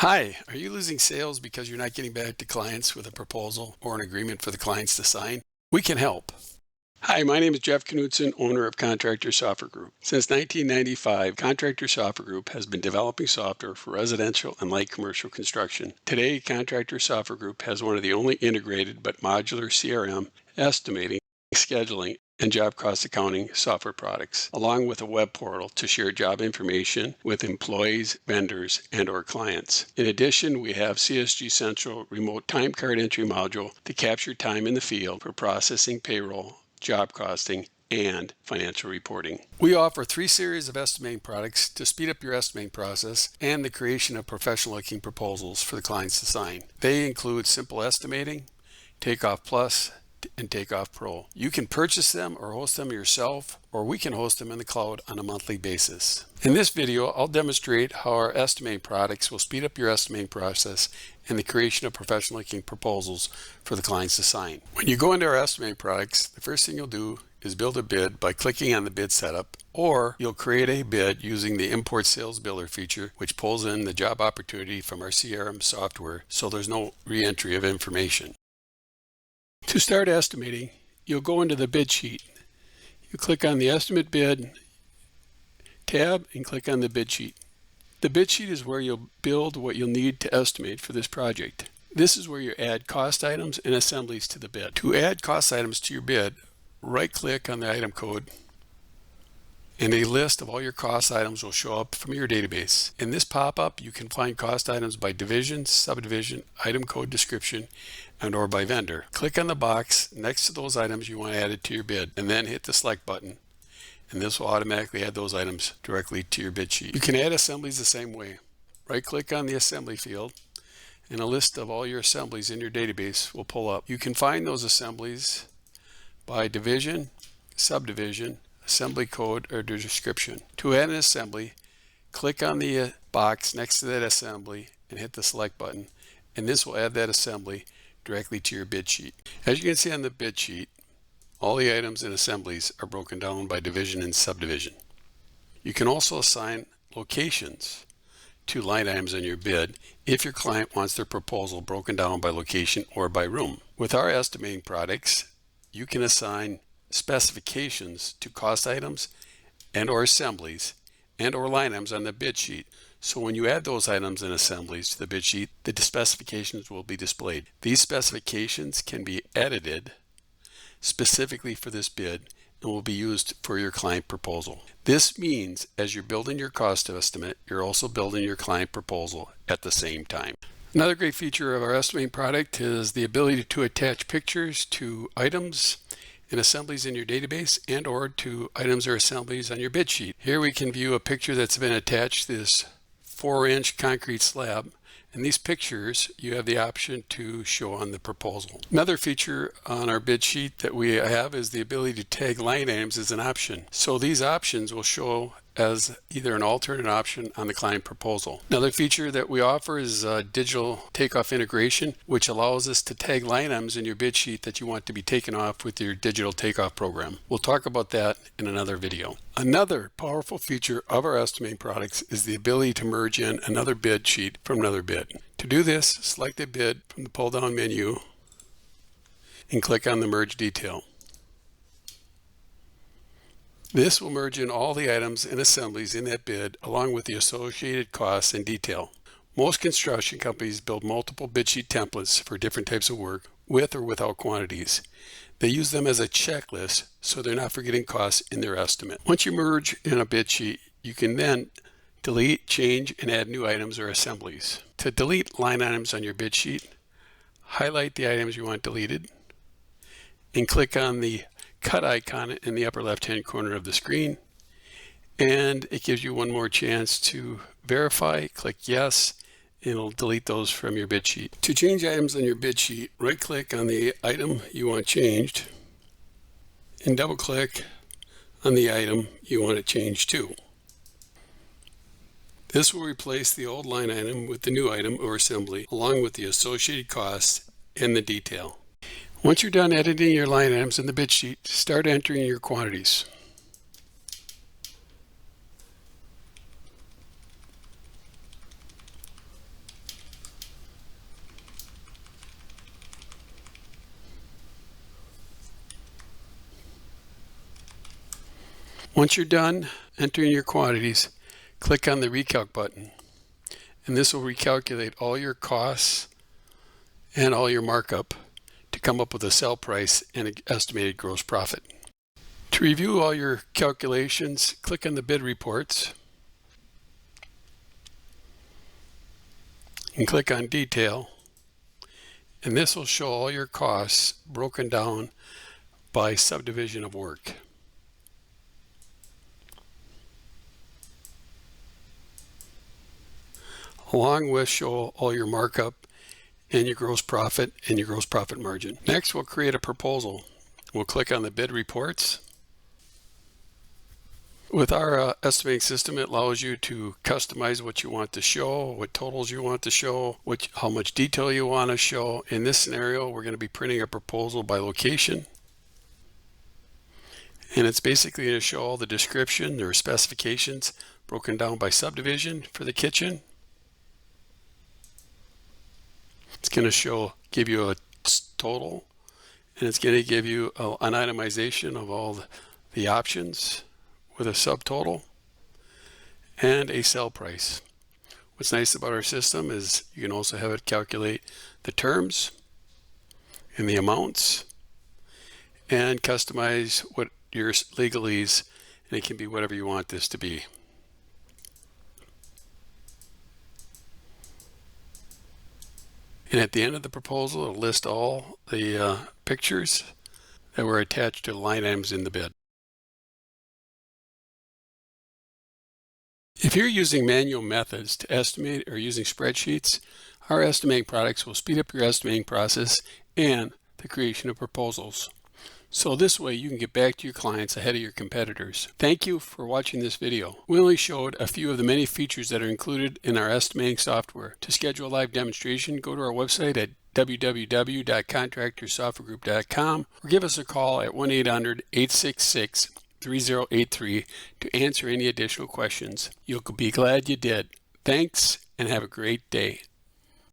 Hi, are you losing sales because you're not getting back to clients with a proposal or an agreement for the clients to sign? We can help. Hi, my name is Jeff Knudsen, owner of Contractor Software Group. Since 1995, Contractor Software Group has been developing software for residential and light commercial construction. Today, Contractor Software Group has one of the only integrated but modular CRM, estimating, scheduling, and job cost accounting software products, along with a web portal to share job information with employees, vendors, and/or clients. In addition, we have CSG Central remote time card entry module to capture time in the field for processing payroll, job costing, and financial reporting. We offer 3 series of estimating products to speed up your estimating process and the creation of professional-looking proposals for the clients to sign. They include Simple Estimating, Takeoff Plus, and Takeoff Pro. You can purchase them or host them yourself, or we can host them in the cloud on a monthly basis. In this video, I'll demonstrate how our estimating products will speed up your estimating process and the creation of professional-looking proposals for the clients to sign. When you go into our estimating products, the first thing you'll do is build a bid by clicking on the bid setup, or you'll create a bid using the import sales builder feature, which pulls in the job opportunity from our CRM software, so there's no re-entry of information. To start estimating, you'll go into the bid sheet. You click on the Estimate Bid tab and click on the bid sheet. The bid sheet is where you'll build what you'll need to estimate for this project. This is where you add cost items and assemblies to the bid. To add cost items to your bid, right-click on the item code, and a list of all your cost items will show up from your database. In this pop-up, you can find cost items by division, subdivision, item code description, and/or by vendor. Click on the box next to those items you want added to your bid, and then hit the Select button, and this will automatically add those items directly to your bid sheet. You can add assemblies the same way. Right-click on the assembly field, and a list of all your assemblies in your database will pull up. You can find those assemblies by division, subdivision, assembly code, or description. To add an assembly, click on the box next to that assembly and hit the Select button, and this will add that assembly directly to your bid sheet. As you can see on the bid sheet, all the items and assemblies are broken down by division and subdivision. You can also assign locations to line items in your bid if your client wants their proposal broken down by location or by room. With our estimating products, you can assign specifications to cost items and/or assemblies and/or line items on the bid sheet. So when you add those items and assemblies to the bid sheet, the specifications will be displayed. These specifications can be edited specifically for this bid and will be used for your client proposal. This means as you're building your cost estimate, you're also building your client proposal at the same time. Another great feature of our estimating product is the ability to attach pictures to items and assemblies in your database and/or to items or assemblies on your bid sheet. Here we can view a picture that's been attached to this 4-inch concrete slab, and these pictures you have the option to show on the proposal. Another feature on our bid sheet that we have is the ability to tag line items as an option. So these options will show as either an alternate option on the client proposal. Another feature that we offer is digital takeoff integration, which allows us to tag line items in your bid sheet that you want to be taken off with your digital takeoff program. We'll talk about that in another video. Another powerful feature of our estimating products is the ability to merge in another bid sheet from another bid. To do this, select a bid from the pull-down menu and click on the Merge Detail. This will merge in all the items and assemblies in that bid along with the associated costs and detail. Most construction companies build multiple bid sheet templates for different types of work with or without quantities. They use them as a checklist so they're not forgetting costs in their estimate. Once you merge in a bid sheet, you can then delete, change, and add new items or assemblies. To delete line items on your bid sheet, highlight the items you want deleted and click on the cut icon in the upper left-hand corner of the screen, and it gives you one more chance to verify. Click yes, and it'll delete those from your bid sheet. To change items on your bid sheet, right-click on the item you want changed and double-click on the item you want it changed to. This will replace the old line item with the new item or assembly along with the associated costs and the detail. Once you're done editing your line items in the bid sheet, start entering your quantities. Once you're done entering your quantities, click on the Recalc button, and this will recalculate all your costs and all your markup to come up with a sell price and an estimated gross profit. To review all your calculations, click on the bid reports and click on detail, and this will show all your costs broken down by subdivision of work. Along with show all your markup and your gross profit and your gross profit margin. Next, we'll create a proposal. We'll click on the bid reports. With our estimating system, it allows you to customize what you want to show, what totals you want to show, how much detail you want to show. In this scenario, we're going to be printing a proposal by location. And it's basically going to show all the description or specifications broken down by subdivision for the kitchen. It's going to give you a total, and it's going to give you an itemization of all the options with a subtotal and a sell price. What's nice about our system is you can also have it calculate the terms and the amounts and customize what your legalese, and it can be whatever you want this to be. And at the end of the proposal, it'll list all the pictures that were attached to the line items in the bid. If you're using manual methods to estimate or using spreadsheets, our estimating products will speed up your estimating process and the creation of proposals. So this way you can get back to your clients ahead of your competitors. Thank you for watching this video. We only showed a few of the many features that are included in our estimating software. To schedule a live demonstration, go to our website at www.contractorsoftwaregroup.com or give us a call at 1-800-866-3083 to answer any additional questions. You'll be glad you did. Thanks and have a great day.